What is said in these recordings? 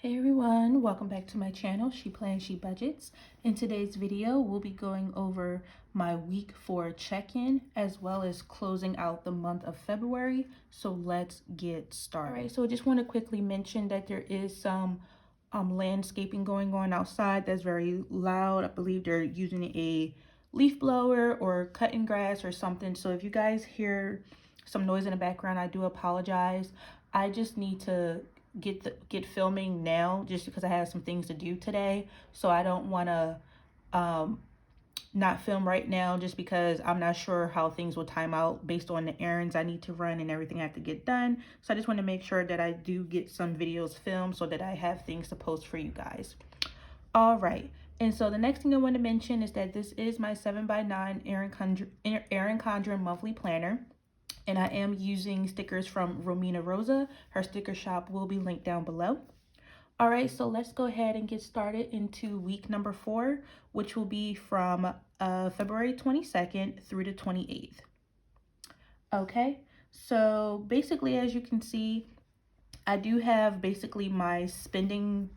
Hey everyone, welcome back to my channel, She Plans, She Budgets. In today's video, we'll be going over my week 4 check-in as well as closing out the month of February. So let's get started. All right, so I just want to quickly mention that there is some landscaping going on outside that's very loud. I believe they're using a leaf blower or cutting grass or something. So if you guys hear some noise in the background, I do apologize. I just need to get filming now just because I have some things to do today. So I don't want to not film right now just because I'm not sure how things will time out based on the errands I need to run and everything I have to get done. So I just want to make sure that I do get some videos filmed so that I have things to post for you guys. All right. And so the next thing I want to mention is that this is my 7x9 Erin Condren monthly planner. And I am using stickers from Romina Rosa. Her sticker shop will be linked down below. All right, so let's go ahead and get started into week number 4, which will be from February 22nd through the 28th. Okay, so basically, as you can see, I do have basically my spending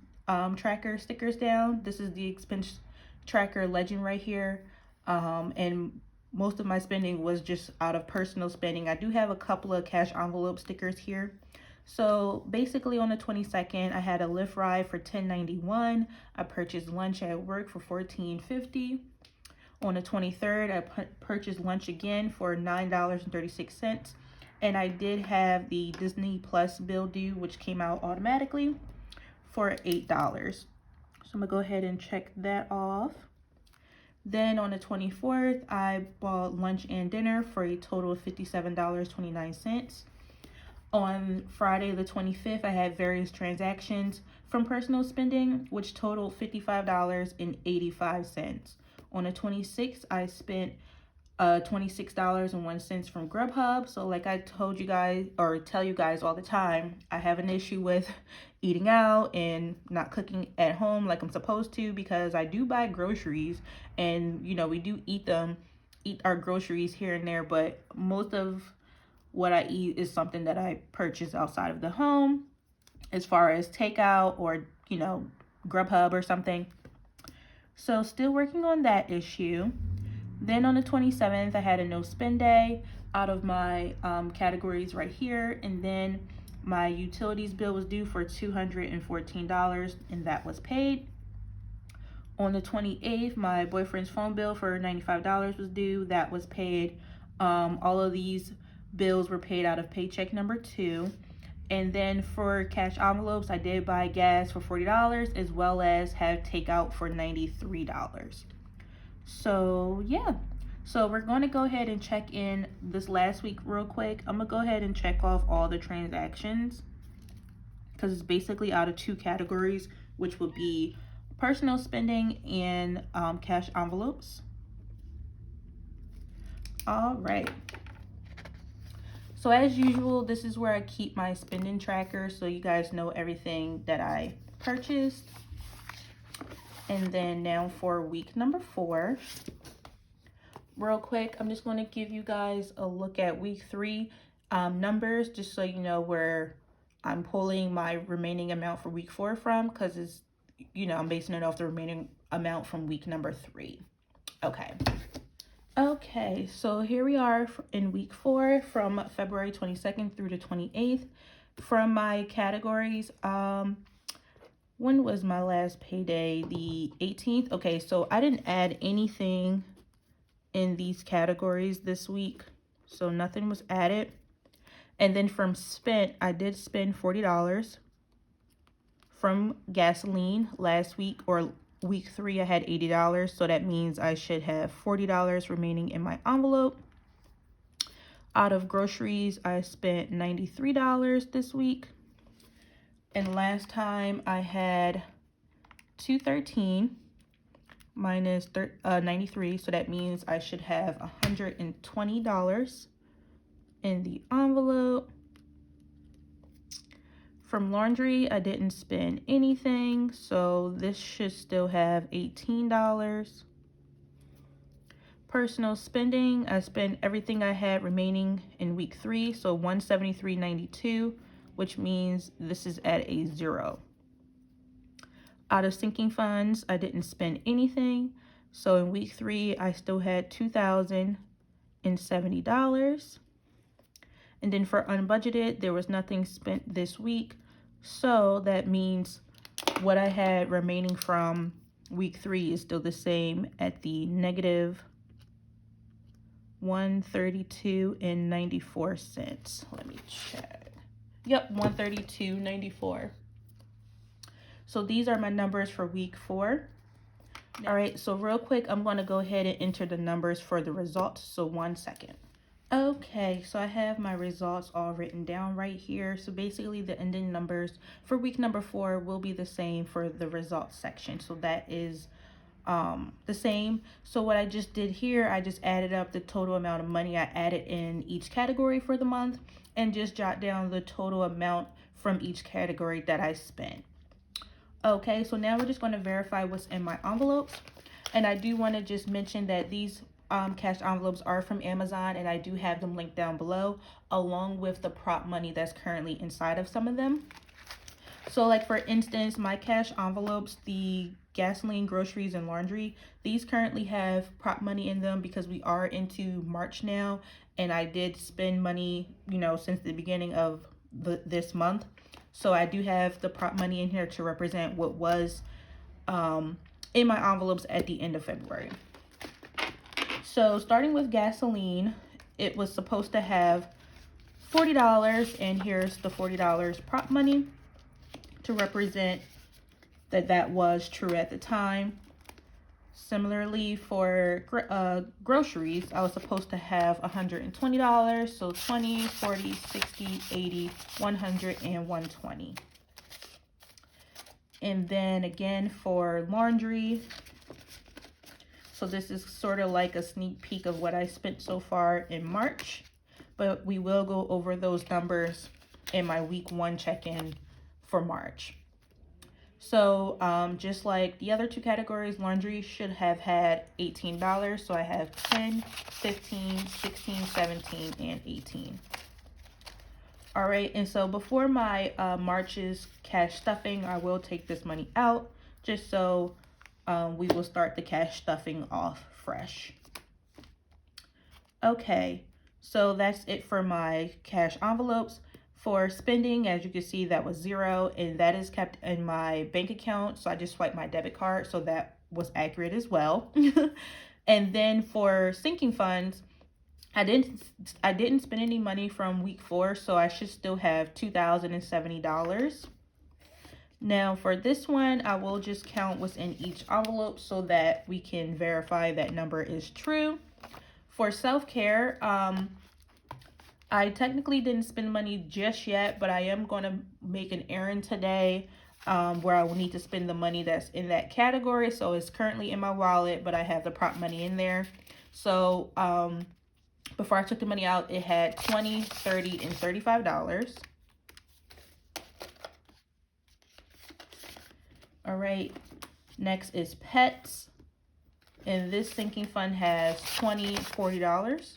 tracker stickers down. This is the expense tracker legend right here. And most of my spending was just out of personal spending. I do have a couple of cash envelope stickers here. So basically on the 22nd, I had a Lyft ride for $10.91. I purchased lunch at work for $14.50. On the 23rd, I purchased lunch again for $9.36. And I did have the Disney Plus bill due, which came out automatically for $8. So I'm gonna go ahead and check that off. Then on the 24th, I bought lunch and dinner for a total of $57.29. On Friday the 25th, I had various transactions from personal spending, which totaled $55.85. On the 26th, I spent $26.01 from Grubhub. So like I told you guys, or tell you guys all the time, I have an issue with eating out and not cooking at home like I'm supposed to, because I do buy groceries and you know we do eat our groceries here and there, but most of what I eat is something that I purchase outside of the home as far as takeout or you know Grubhub or something. So still working on that issue. Then on the 27th, I had a no spend day out of my categories right here. And then my utilities bill was due for $214 and that was paid. On the 28th, my boyfriend's phone bill for $95 was due. That was paid. All of these bills were paid out of paycheck number 2. And then for cash envelopes, I did buy gas for $40 as well as have takeout for $93. So yeah, so we're going to go ahead and check in this last week real quick. I'm gonna go ahead and check off all the transactions because it's basically out of 2 categories, which would be personal spending and cash envelopes. All right, so as usual, this is where I keep my spending tracker so you guys know everything that I purchased. And then now for week number 4, real quick, I'm just going to give you guys a look at week 3 numbers, just so you know where I'm pulling my remaining amount for week 4 from, because it's, you know, I'm basing it off the remaining amount from week number 3. Okay, so here we are in week 4 from February 22nd through the 28th. From my categories, when was my last payday? The 18th. Okay, so I didn't add anything in these categories this week, so nothing was added. And then from spent, I did spend $40 from gasoline last week, or week 3 I had $80, so that means I should have $40 remaining in my envelope. Out of groceries, I spent $93 this week. And last time I had $213 minus 93, so that means I should have $120 in the envelope. From laundry, I didn't spend anything, so this should still have $18. Personal spending, I spent everything I had remaining in week 3, so $173.92, which means this is at a 0. Out of sinking funds, I didn't spend anything. So in week 3, I still had $2,070. And then for unbudgeted, there was nothing spent this week. So that means what I had remaining from week 3 is still the same at the negative 132.94. Let me check. Yep, 132.94. So these are my numbers for week 4. All right, so real quick, I'm going to go ahead and enter the numbers for the results. So 1 second. Okay, so I have my results all written down right here. So basically the ending numbers for week number 4 will be the same for the results section. So that is the same. So what I just did here, I just added up the total amount of money I added in each category for the month and just jot down the total amount from each category that I spent. Okay, so now we're just going to verify what's in my envelopes. And I do want to just mention that these cash envelopes are from Amazon, and I do have them linked down below, along with the prop money that's currently inside of some of them. So like for instance, my cash envelopes, the gasoline, groceries, and laundry, these currently have prop money in them because we are into March now, and I did spend money, you know, since the beginning of this month. So I do have the prop money in here to represent what was in my envelopes at the end of February. So starting with gasoline, it was supposed to have $40, and here's the $40 prop money to represent that that was true at the time. Similarly, for groceries, I was supposed to have $120, so 20, 40, 60, 80, 100, and 120. And then again for laundry, so this is sort of like a sneak peek of what I spent so far in March, but we will go over those numbers in my week 1 check-in for March. So just like the other 2 categories, laundry should have had $18. So I have 10, 15, 16, 17, and 18. All right, and so before my March's cash stuffing, I will take this money out just so we will start the cash stuffing off fresh. Okay, so that's it for my cash envelopes. For spending, as you can see, that was 0, and that is kept in my bank account. So I just swiped my debit card, so that was accurate as well. And then for sinking funds, I didn't spend any money from week 4, so I should still have $2,070. Now for this one, I will just count what's in each envelope so that we can verify that number is true. For self-care, I technically didn't spend money just yet, but I am going to make an errand today where I will need to spend the money that's in that category. So it's currently in my wallet, but I have the prop money in there. So before I took the money out, it had $20, $30, and $35. All right, next is pets. And this sinking fund has $20, $40.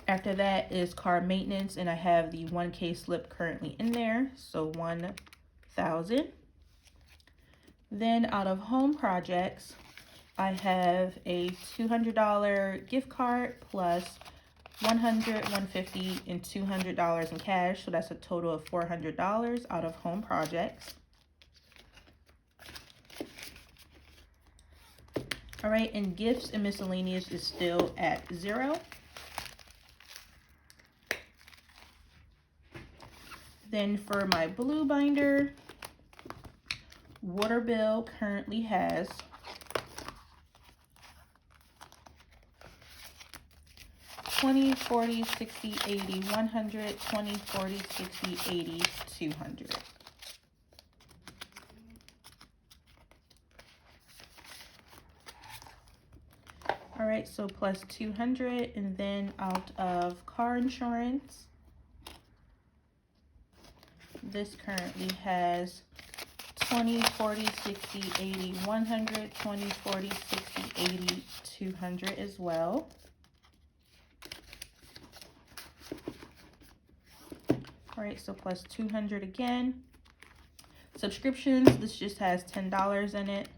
After that is car maintenance, and I have the 1K slip currently in there, so 1,000. Then out of home projects, I have a $200 gift card plus $100, $150, and $200 in cash, so that's a total of $400 out of home projects. All right, and gifts and miscellaneous is still at 0. Then for my blue binder, water bill currently has $20, $40, $60, $80, $100, $20, $40, $60, $80, $200. All right, so plus 200, and then out of car insurance, this currently has 20, 40, 60, 80, 100, 20, 40, 60, 80, 200 as well. All right, so plus 200 again. Subscriptions, this just has $10 in it.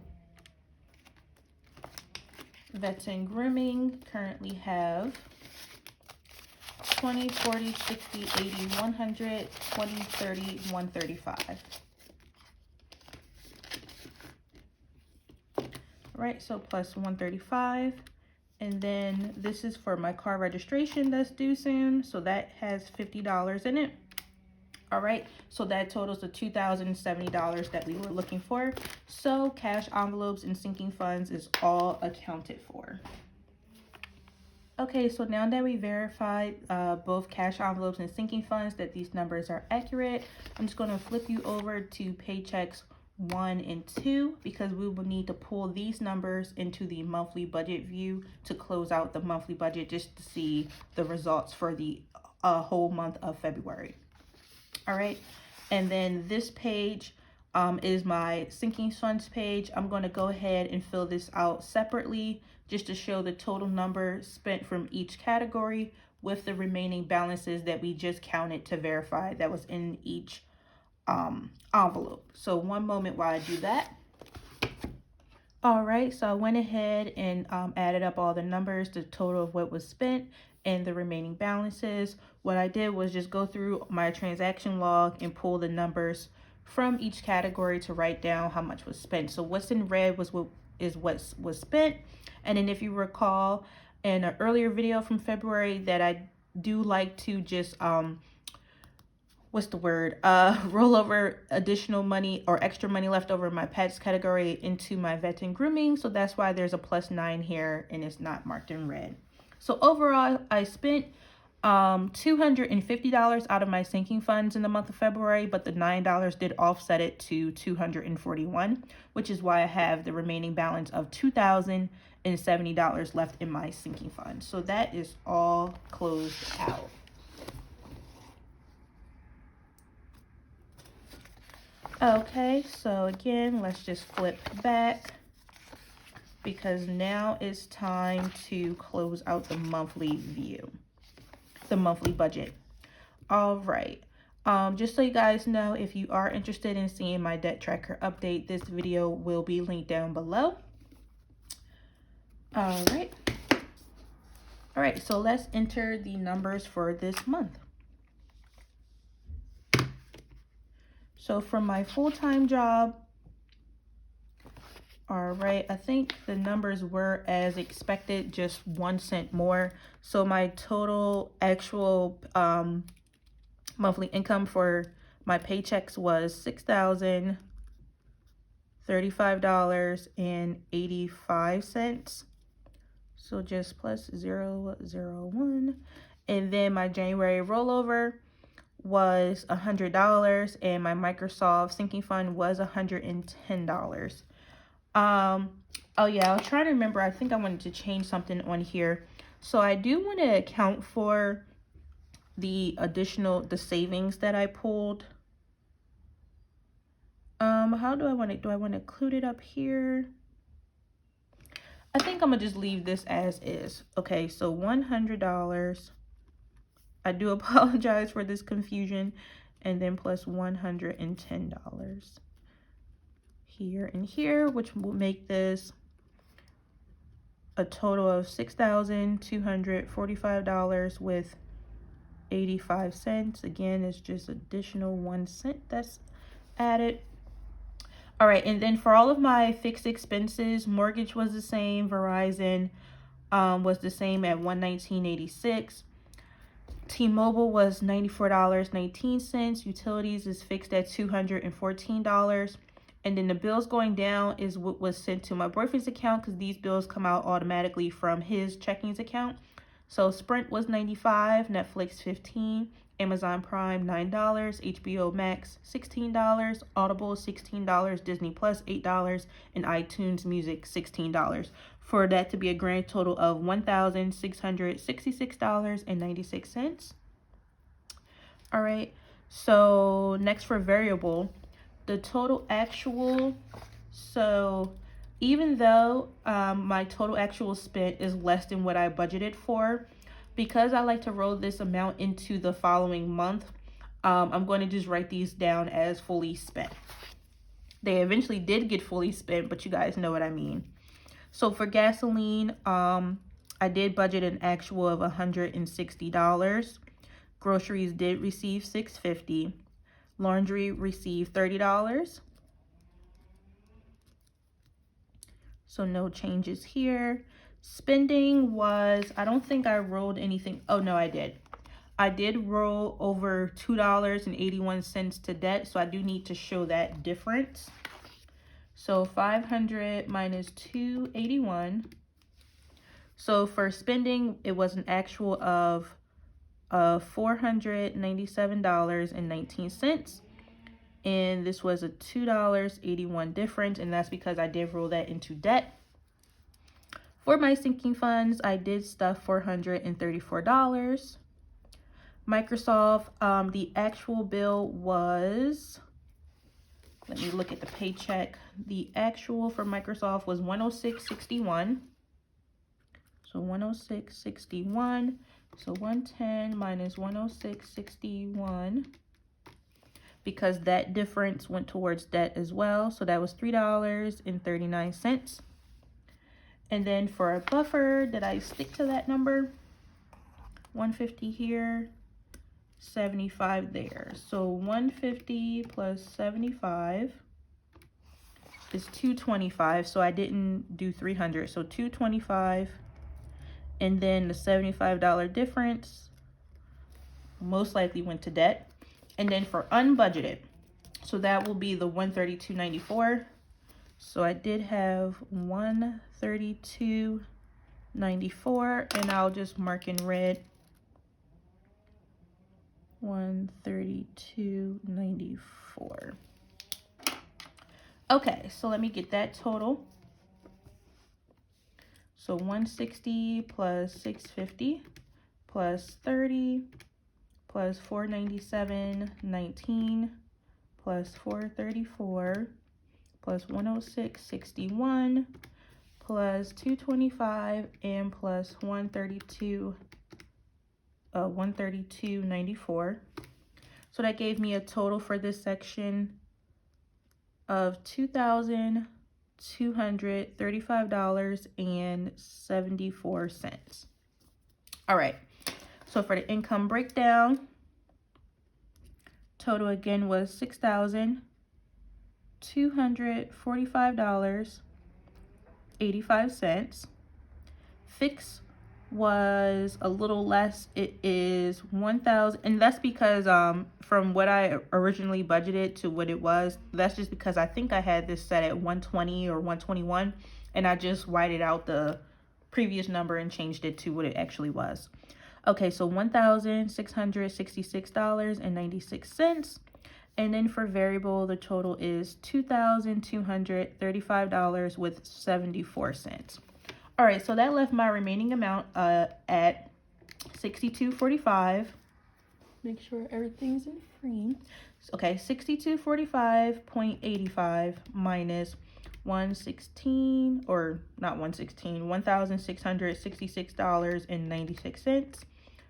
Vets and grooming currently have 20, 40, 60, 80, 100, 20, 30, 135. All right, so plus 135. And then this is for my car registration that's due soon. So that has $50 in it. All right, so that totals the $2,070 that we were looking for. So cash envelopes and sinking funds is all accounted for. Okay, so now that we verified both cash envelopes and sinking funds that these numbers are accurate, I'm just going to flip you over to paychecks 1 and 2 because we will need to pull these numbers into the monthly budget view to close out the monthly budget just to see the results for the whole month of February. All right, and then this page is my sinking funds page. I'm going to go ahead and fill this out separately just to show the total number spent from each category with the remaining balances that we just counted to verify that was in each envelope. So one moment while I do that. All right, so I went ahead and added up all the numbers, the total of what was spent and the remaining balances. What I did was just go through my transaction log and pull the numbers from each category to write down how much was spent. So what's in red was what was spent. And then if you recall in an earlier video from February that I do like to just roll over additional money or extra money left over in my pets category into my vet and grooming. So that's why there's a +9 here and it's not marked in red. So overall, I spent $250 out of my sinking funds in the month of February, but the $9 did offset it to $241, which is why I have the remaining balance of $2,070 left in my sinking fund. So that is all closed out. Okay, so again, let's just flip back because now it's time to close out the monthly view, the monthly budget. All right, just so you guys know, if you are interested in seeing my debt tracker update, this video will be linked down below. All right, so let's enter the numbers for this month. So from my full-time job, all right, I think the numbers were as expected, just 1 cent more. So my total actual monthly income for my paychecks was $6,035.85. So just plus 0.001. And then my January rollover was $100 and my Microsoft sinking fund was $110. Oh yeah, I was trying to remember. I think I wanted to change something on here. So I do want to account for the savings that I pulled. How do I want to include it up here? I think I'm gonna just leave this as is. Okay, so $100. I do apologize for this confusion. And then plus $110 here and here, which will make this a total of $6,245 with 85 cents. Again, it's just additional 1 cent that's added. All right, and then for all of my fixed expenses, mortgage was the same. Verizon was the same at $119.86. T-Mobile was $94.19. Utilities is fixed at $214. And then the bills going down is what was sent to my boyfriend's account because these bills come out automatically from his checkings account. So Sprint was $95, Netflix $15, Amazon Prime $9, HBO Max $16, Audible $16, Disney Plus $8, and iTunes Music $16. For that to be a grand total of $1,666.96. All right, so next for variable, the total actual. So even though my total actual spent is less than what I budgeted for, because I like to roll this amount into the following month, I'm going to just write these down as fully spent. They eventually did get fully spent, but you guys know what I mean. So for gasoline, I did budget an actual of $160. Groceries did receive $6.50. Laundry received $30. So no changes here. Spending was, I don't think I rolled anything. Oh, no, I did. I did roll over $2.81 to debt, so I do need to show that difference. So 500 minus 281. So for spending, it was an actual of $497.19. And this was a $2.81 difference, and that's because I did roll that into debt. For my sinking funds, I did stuff $434. Microsoft, the actual bill was, let me look at the paycheck. The actual for Microsoft was $106.61. So $106.61. So 110 minus 106.61. Because that difference went towards debt as well. So that was $3.39. And then for a buffer, did I stick to that number? 150 here, 75 there. So 150 plus 75 is 225. So I didn't do 300. So 225. And then the $75 difference most likely went to debt. And then for unbudgeted, so that will be the $132.94. So I did have $132.94, and I'll just mark in red $132.94. Okay, so let me get that total. So 160 plus 650 plus 30 plus 497.19 plus 434 plus 106.61 plus 225 and plus 132.94. So that gave me a total for this section of $2,235.74. All right, so for the income breakdown, total again was $6,245.85. Fix was a little less. It is $1,000, and that's because from what I originally budgeted to what it was, that's just because I think I had this set at 120 or 121, and I just whited out the previous number and changed it to what it actually was. Okay, so $1,666.96. And then for variable, the total is $2,235.74. All right, so that left my remaining amount at $62.45. Make sure everything's in frame. Okay, $62.45.85 minus 116, or not 116, $1,666.96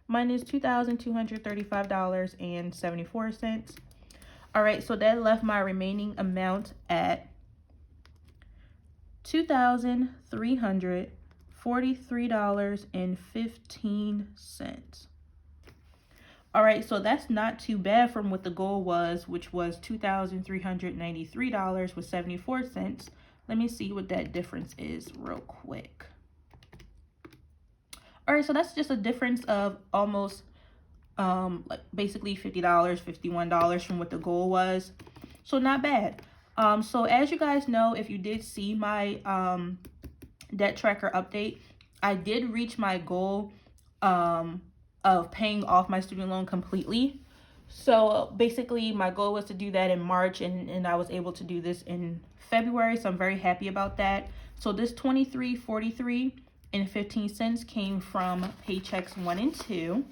minus $2,235.74. All right, so that left my remaining amount at $2,343.15. All right, so that's not too bad from what the goal was, which was $2,393.74. Let me see what that difference is real quick. All right, so that's just a difference of almost like basically $50, $51 from what the goal was. So not bad. So as you guys know, if you did see my debt tracker update, I did reach my goal of paying off my student loan completely. So basically my goal was to do that in March, and I was able to do this in February. So I'm very happy about that. So this $23.43.15 came from paychecks 1 and 2.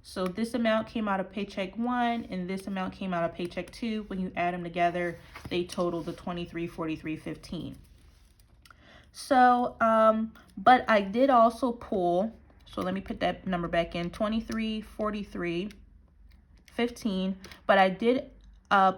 So this amount came out of paycheck 1 and this amount came out of paycheck 2. When you add them together, they total the $23.43.15. So, but I did also pull, so let me put that number back in, $23.43.15 $15, but I did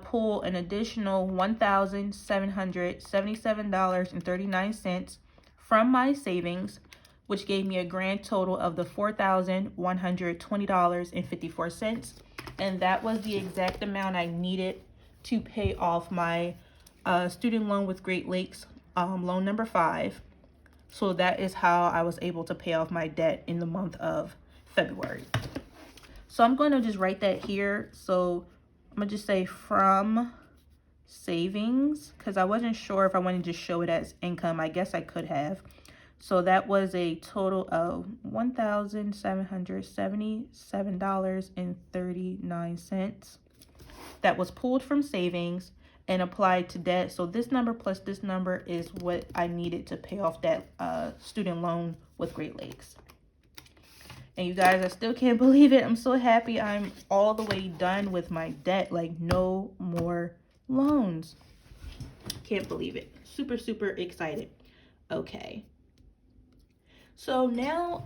pull an additional $1,777.39 from my savings, which gave me a grand total of the $4,120.54. And that was the exact amount I needed to pay off my student loan with Great Lakes, loan number 5. So that is how I was able to pay off my debt in the month of February. So I'm going to just write that here. So I'm going to just say from savings, because I wasn't sure if I wanted to show it as income. I guess I could have. So that was a total of $1,777.39 that was pulled from savings and applied to debt. So this number plus this number is what I needed to pay off that student loan with Great Lakes. And you guys, I still can't believe it. I'm so happy I'm all the way done with my debt. Like, no more loans. Can't believe it. Super, super excited. Okay. So now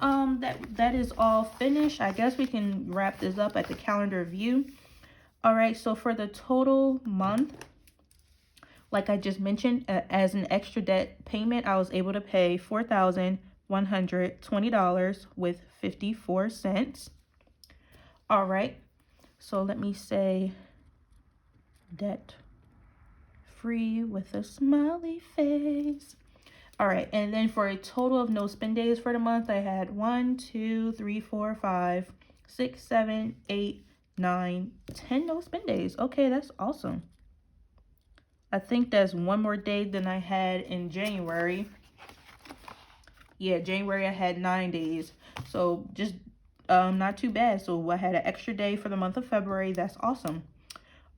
that is all finished. I guess we can wrap this up at the calendar view. All right, so for the total month, like I just mentioned, as an extra debt payment, I was able to pay $4,120 with 54 cents. All right, so let me say debt free with a smiley face. All right, and then for a total of no spend days for the month, I had 1, 2, 3, 4, 5, 6, 7, 8, 9, 10 no spend days. Okay, that's awesome. I think that's one more day than I had in January. Yeah, January I had 9 days. So just not too bad. So I had an extra day for the month of February. That's awesome.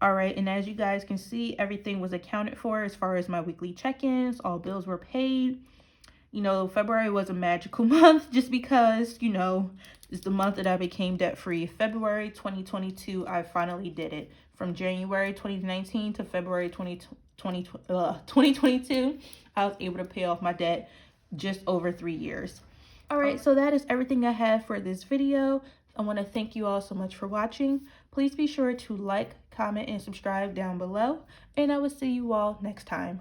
All right, and as you guys can see, everything was accounted for as far as my weekly check-ins. All bills were paid. You know, February was a magical month just because, you know, it's the month that I became debt-free. February 2022, I finally did it. From January 2019 to February 2022, I was able to pay off my debt just over 3 years. All right, so that is everything I have for this video. I want to thank you all so much for watching. Please be sure to like, comment, and subscribe down below. And I will see you all next time.